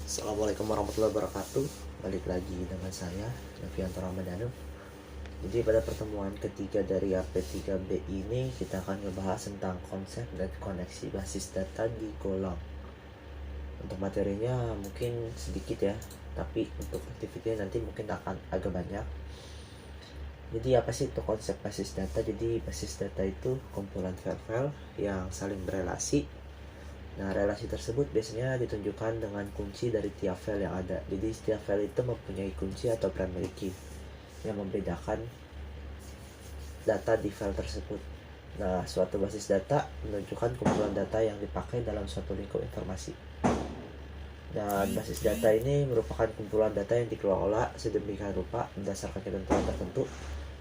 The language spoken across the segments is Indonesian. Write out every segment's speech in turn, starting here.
Assalamualaikum warahmatullahi wabarakatuh. Balik lagi dengan saya, Novianto Ramadhanu. Jadi pada pertemuan ketiga dari AP3B ini kita akan ngebahas tentang konsep dan koneksi basis data di Golang. Untuk materinya mungkin sedikit ya, tapi untuk aktivitasnya nanti mungkin akan agak banyak. Jadi apa sih itu konsep basis data? Jadi basis data itu kumpulan file-file yang saling berelasi. Nah, relasi tersebut biasanya ditunjukkan dengan kunci dari tiap file yang ada. Jadi, setiap file itu mempunyai kunci atau primary key yang membedakan data di file tersebut. Nah, suatu basis data menunjukkan kumpulan data yang dipakai dalam suatu lingkup informasi. Dan basis data ini merupakan kumpulan data yang dikelola sedemikian rupa berdasarkan ketentuan tertentu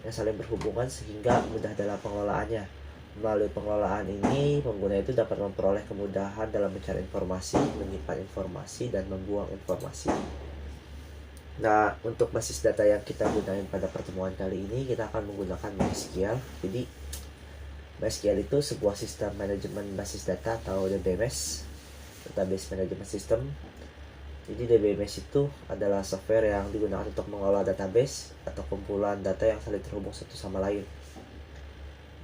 yang saling berhubungan sehingga mudah dalam pengelolaannya. Melalui pengelolaan ini, pengguna itu dapat memperoleh kemudahan dalam mencari informasi, menyimpan informasi, dan membuang informasi. Nah, untuk basis data yang kita gunakan pada pertemuan kali ini, kita akan menggunakan MySQL. Jadi, MySQL itu sebuah sistem manajemen basis data atau DBMS, Database Management System. Jadi, DBMS itu adalah software yang digunakan untuk mengelola database atau kumpulan data yang saling terhubung satu sama lain.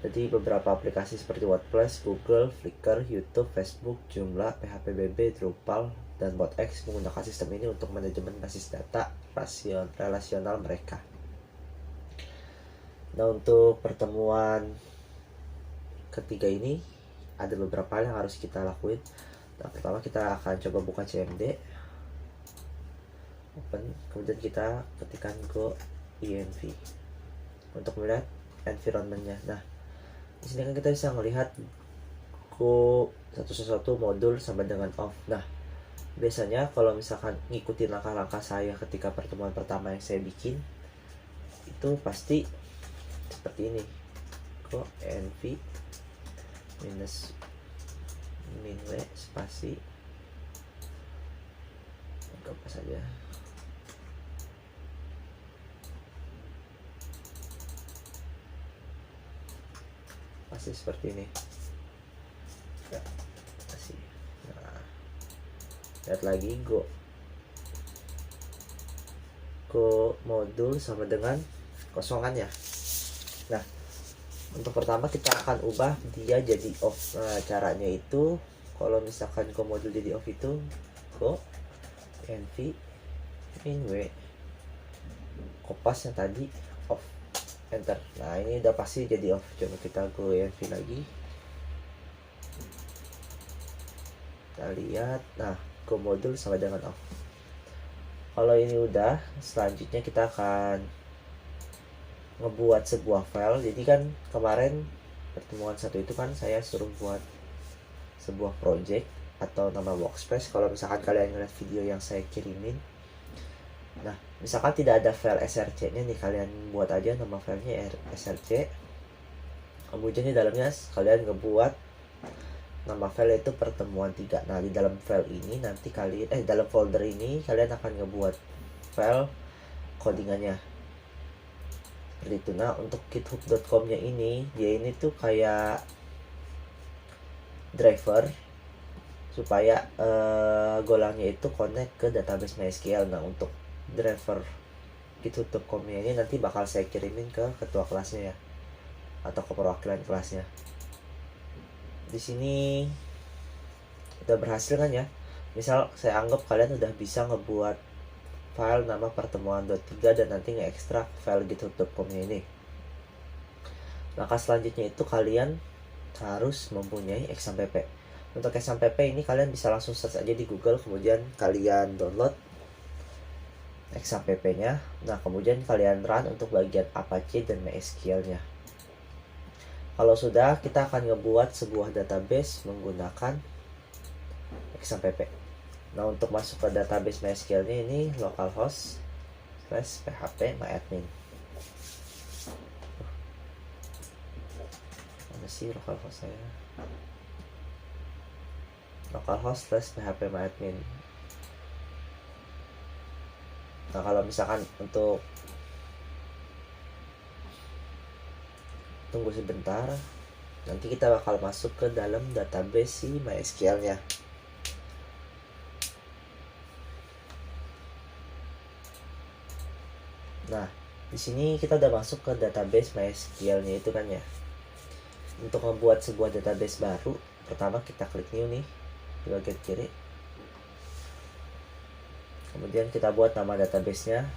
Jadi beberapa aplikasi seperti WordPress, Google, Flickr, YouTube, Facebook, Joomla, PHPBB, Drupal, dan BotX menggunakan sistem ini untuk manajemen basis data relasional mereka. Nah, untuk pertemuan ketiga ini ada beberapa hal yang harus kita lakuin. Nah, pertama kita akan coba buka CMD, open, kemudian kita ketikkan go env untuk melihat environment-nya. Nah, di sini kan kita bisa melihat go satu modul sama dengan off. Nah, biasanya kalau misalkan ngikutin langkah-langkah saya ketika pertemuan pertama yang saya bikin, itu pasti seperti ini. Go env minus min w spasi apa saja. Pasti seperti ini ya, pasti. Nah, lihat lagi go modul sama dengan kosongannya. Nah, untuk pertama kita akan ubah dia jadi off. Nah, caranya itu kalau misalkan go modul jadi off itu go env min w, kopasnya tadi off, enter. Nah, ini udah pasti jadi off. Coba kita go env lagi, kita lihat. Nah, go modul sama dengan off. Kalau ini udah, selanjutnya kita akan ngebuat sebuah file. Jadi kan kemarin pertemuan satu itu kan saya suruh buat sebuah project atau nama workspace. Kalau misalkan kalian ngeliat video yang saya kirimin, nah misalkan tidak ada file src nya nih, kalian buat aja nama filenya src, kemudian di dalamnya kalian ngebuat nama file itu pertemuan 3. Nah, di dalam file ini nanti kalian dalam folder ini kalian akan ngebuat file codingannya seperti itu. Nah, untuk github.com nya ini, dia ini tuh kayak driver supaya Golangnya itu connect ke database MySQL. Nah, untuk driver github.com nya ini nanti bakal saya kirimin ke ketua kelasnya ya, atau ke perwakilan kelasnya. Di sini udah berhasil kan ya. Misal saya anggap kalian udah bisa ngebuat file nama pertemuan.3 dan nanti nge-extract file github.com nya ini. Langkah selanjutnya itu kalian harus mempunyai exampp. Untuk exampp ini kalian bisa langsung search aja di Google, kemudian kalian download exampp nya. Nah, kemudian kalian run untuk bagian Apache dan MySQL nya. Kalau sudah, kita akan ngebuat sebuah database menggunakan exampp. Nah, untuk masuk ke database MySQL-nya ini localhost /php myadmin. Mana sih localhost saya? Localhost /php myadmin. Nah, kalau misalkan untuk tunggu sebentar, nanti kita bakal masuk ke dalam database si MySQL nya. Nah, di sini kita udah masuk ke database MySQL-nya itu kan ya. Untuk membuat sebuah database baru, pertama kita klik new nih di bagian kiri. Kemudian kita buat nama database-nya.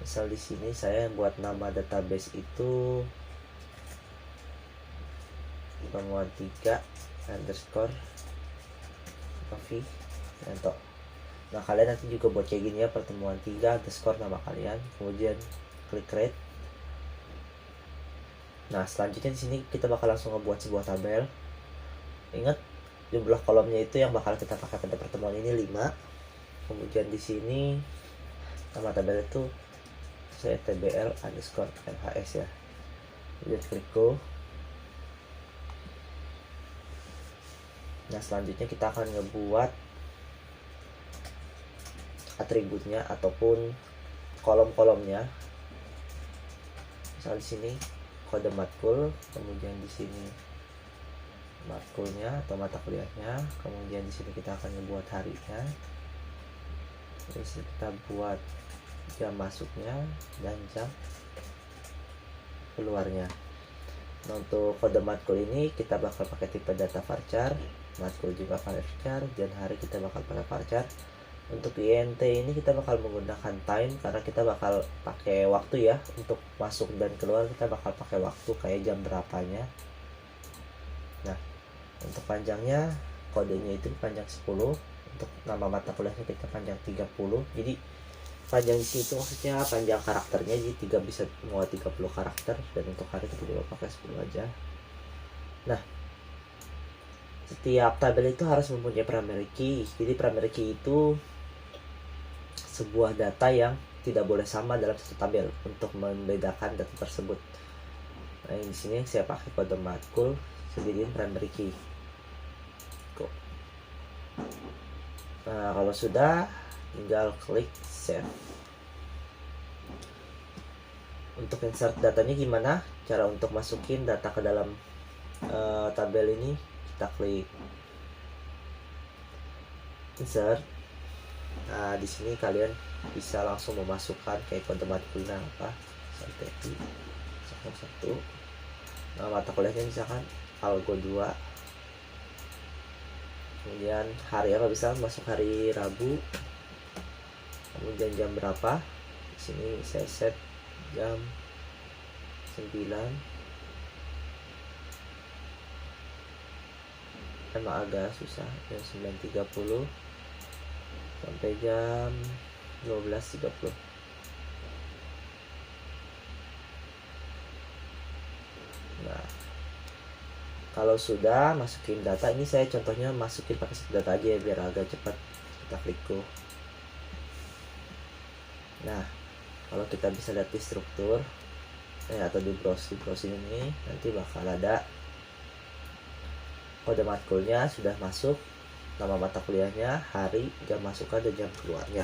Misal di sini saya buat nama database itu pertemuan 3 underscore coffee untuk. Nah, kalian nanti juga buat kayak gini ya, pertemuan 3 underscore nama kalian, kemudian klik create. Nah, selanjutnya di sini kita bakal langsung ngebuat sebuah tabel. Ingat, jumlah kolomnya itu yang bakal kita pakai pada pertemuan ini 5. Kemudian di sini nama tabel itu saya tbl underscore lhs ya. Kemudian klik go. Nah, selanjutnya kita akan ngebuat atributnya ataupun kolom-kolomnya. Misal di sini kode matkul, kemudian di sini matkulnya atau mata kuliahnya, kemudian di sini kita akan membuat harinya. Terus kita buat jam masuknya dan jam keluarnya. Nah, untuk kode matkul ini kita bakal pakai tipe data varchar, matkul juga varchar, dan hari kita bakal pakai varchar. Untuk INT ini kita bakal menggunakan time karena kita bakal pakai waktu ya. Untuk masuk dan keluar kita bakal pakai waktu kayak jam berapanya. Nah, untuk panjangnya kodenya itu panjang 10. Untuk nama mata kuliahnya kita panjang 30. Jadi panjang di situ maksudnya panjang karakternya, jadi bisa muat 30 karakter, dan untuk hari kita juga pakai 10 aja. Nah, setiap tabel itu harus mempunyai primary key. Jadi primary key itu sebuah data yang tidak boleh sama dalam satu tabel untuk membedakan data tersebut. Nah, di sini saya pakai kode matkul sebelum primary key. Nah, kalau sudah tinggal klik save. Untuk insert datanya gimana? Cara untuk masukin data ke dalam tabel ini, kita klik insert. Nah, di sini kalian bisa langsung memasukkan kayak kode matkulnya apa, sampai 1. Nah, mata kuliahnya misalkan algo 2. Kemudian hari apa, bisa masuk hari Rabu. Kemudian jam berapa? Di sini saya set jam 9. Emang agak susah, jam 9.30 sampai jam 12.30. Nah, kalau sudah masukin data, ini saya contohnya masukin pakai data aja ya biar agak cepat. Kita klik go. Nah, kalau kita bisa lihat di struktur atau di browse ini, nanti bakal ada kode matkulnya sudah masuk, nama mata kuliahnya, hari, jam masuknya, dan jam keluarnya.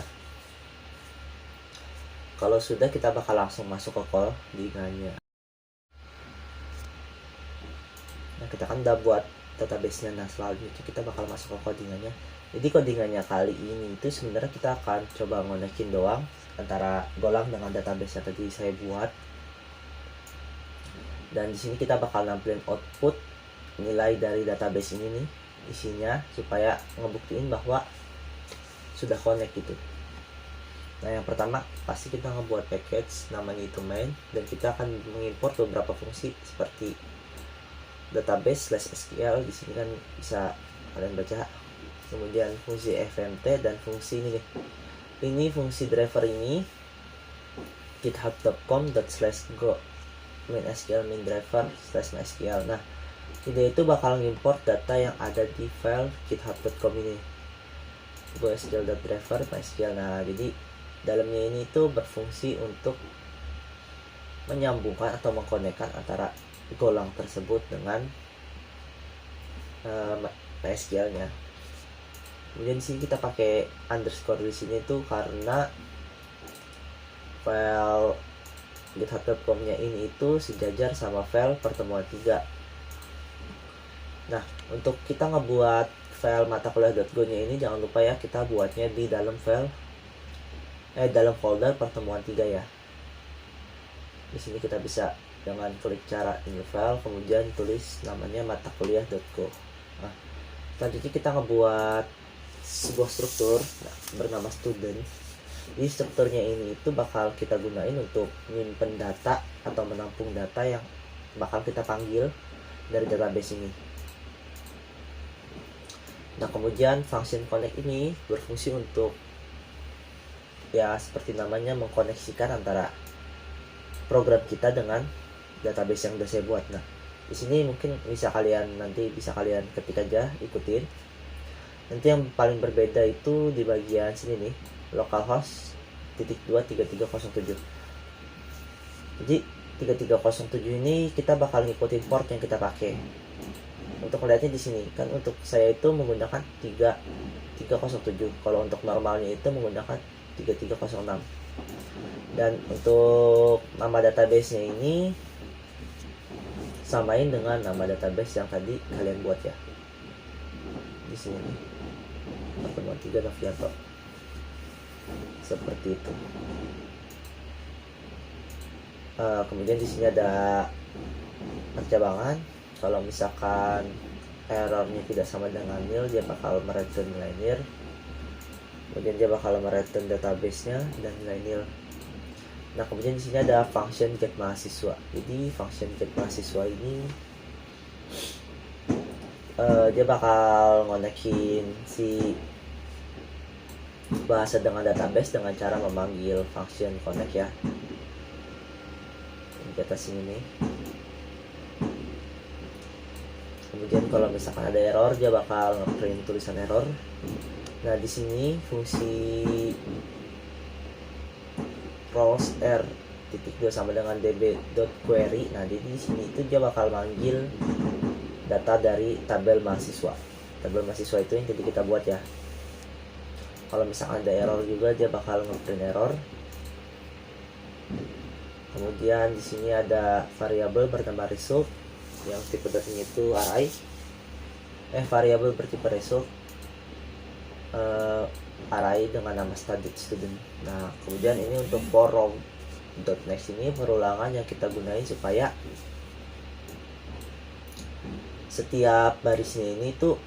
Kalau sudah, kita bakal langsung masuk ke codingannya. Nah, kita kan udah buat database-nya. Nah, selanjutnya kita bakal masuk ke codingannya. Jadi codingannya kali ini itu sebenarnya kita akan coba ngonekin doang antara Golang dengan database yang tadi saya buat. Dan di sini kita bakal nampilin output nilai dari database ini nih, isinya, supaya ngebuktiin bahwa sudah connect gitu. Nah, yang pertama pasti kita ngebuat package namanya itu main, dan kita akan mengimport beberapa fungsi seperti database/SQL. Di sini kan bisa kalian baca. Kemudian fungsi fmt dan fungsi ini nih. Ini fungsi driver ini github.com/go MySQL main driver/MySQL. Nah, ini itu bakal ngimport data yang ada di file github.com ini, go.sql.driver MySQL. Nah, jadi dalamnya ini itu berfungsi untuk menyambungkan atau mengkonekkan antara Golang tersebut dengan MySQL-nya. Kemudian di sini kita pakai underscore di sini tuh karena file github.com-nya ini itu sejajar sama file pertemuan 3. Nah, untuk kita ngebuat file mata kuliah.go-nya ini, jangan lupa ya kita buatnya di dalam file dalam folder pertemuan 3 ya. Di sini kita bisa dengan klik cara new file, kemudian tulis namanya matakuliah.go. Nah, selanjutnya kita ngebuat sebuah struktur bernama student. Di strukturnya ini itu bakal kita gunain untuk menyimpan data atau menampung data yang bakal kita panggil dari database ini. Nah, kemudian function connect ini berfungsi untuk ya seperti namanya mengkoneksikan antara program kita dengan database yang udah saya buat. Nah, di sini mungkin bisa kalian ketik aja, ikutin. Nanti yang paling berbeda itu di bagian sini nih, localhost /23307. Jadi 3307 ini kita bakal ngikutin port yang kita pakai. Untuk melihatnya di sini kan, untuk saya itu menggunakan 3307. Kalau untuk normalnya itu menggunakan 3306. Dan untuk nama database-nya ini samain dengan nama database yang tadi kalian buat ya. Di sini nih, pertemuan 3 Novianto. Seperti itu. Kemudian di sini ada percabangan. Kalau misalkan errornya tidak sama dengan nil, dia bakal mereturn nilai nil. Kemudian dia bakal mereturn database-nya dan nilai nil. Nah, kemudian di sini ada function get mahasiswa. Jadi function get mahasiswa ini dia bakal ngonekin si bahasa dengan database dengan cara memanggil function connect ya. Di atas sini nih. Kemudian kalau misalkan ada error, dia bakal nge-print tulisan error. Nah, di sini fungsi rows r (2) sama dengan db.query. Nah, di sini itu dia bakal manggil data dari tabel mahasiswa. Tabel mahasiswa itu yang tadi kita buat ya. Kalau misalkan ada error juga, dia bakal nge-print error. Kemudian di sini ada variabel bernama result yang tipe datanya itu array. Variabel bertipe result array dengan nama student. Nah, kemudian ini untuk for row.next ini perulangan yang kita gunain supaya setiap barisnya ini tuh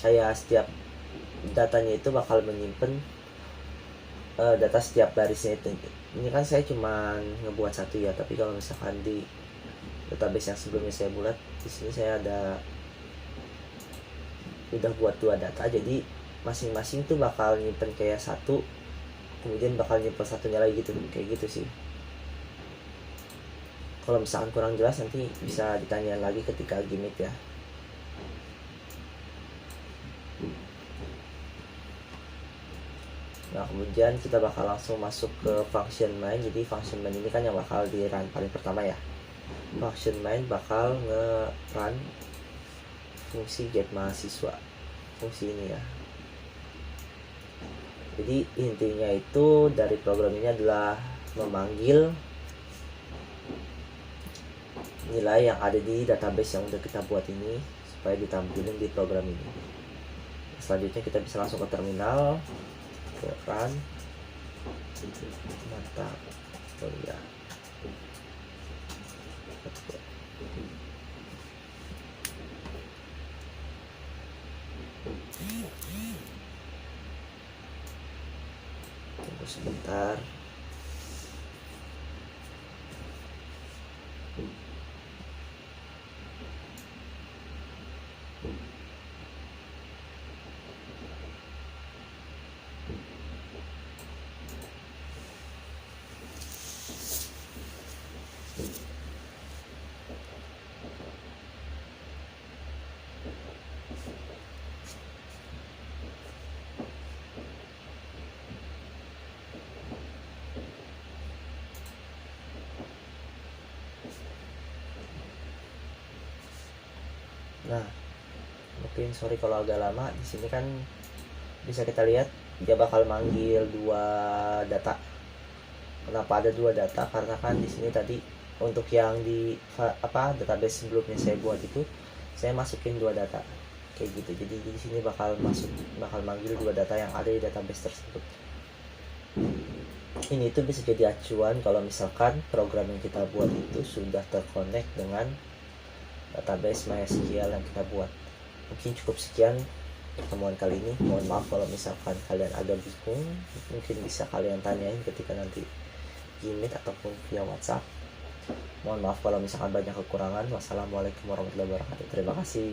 kayak setiap datanya itu bakal menyimpan data setiap barisnya itu. Ini kan saya cuma ngebuat satu ya, tapi kalau misalkan di database yang sebelumnya saya buat, di sini saya udah buat 2 data, jadi masing-masing tuh bakal nyimpen kayak satu, kemudian bakal nyimpen satunya lagi gitu, kayak gitu sih. Kalau misalkan kurang jelas nanti bisa ditanya lagi ketika gimmick ya. Nah, kemudian kita bakal langsung masuk ke function main. Jadi function main ini kan yang bakal di run paling pertama ya. Function main bakal nge-run fungsi get mahasiswa, fungsi ini ya. Jadi intinya itu dari program ini adalah memanggil nilai yang ada di database yang udah kita buat ini supaya ditampilkan di program ini. Selanjutnya kita bisa langsung ke terminal, ke run mata kuliah. Tunggu sebentar. Nah, mungkin sorry kalau agak lama. Di sini kan bisa kita lihat dia bakal manggil 2 data. Kenapa ada 2 data? Karena kan di sini tadi untuk yang di database sebelumnya saya buat itu saya masukin 2 data kayak gitu. Jadi di sini bakal manggil 2 data yang ada di database tersebut. Ini tuh bisa jadi acuan kalau misalkan program yang kita buat itu sudah terkonek dengan database MySQL yang kita buat. Mungkin cukup sekian pertemuan kali ini. Mohon maaf kalau misalkan kalian agak bingung, mungkin bisa kalian tanyain ketika nanti Meet ataupun via WhatsApp. Mohon maaf kalau misalkan banyak kekurangan. Wassalamualaikum warahmatullahi wabarakatuh. Terima kasih.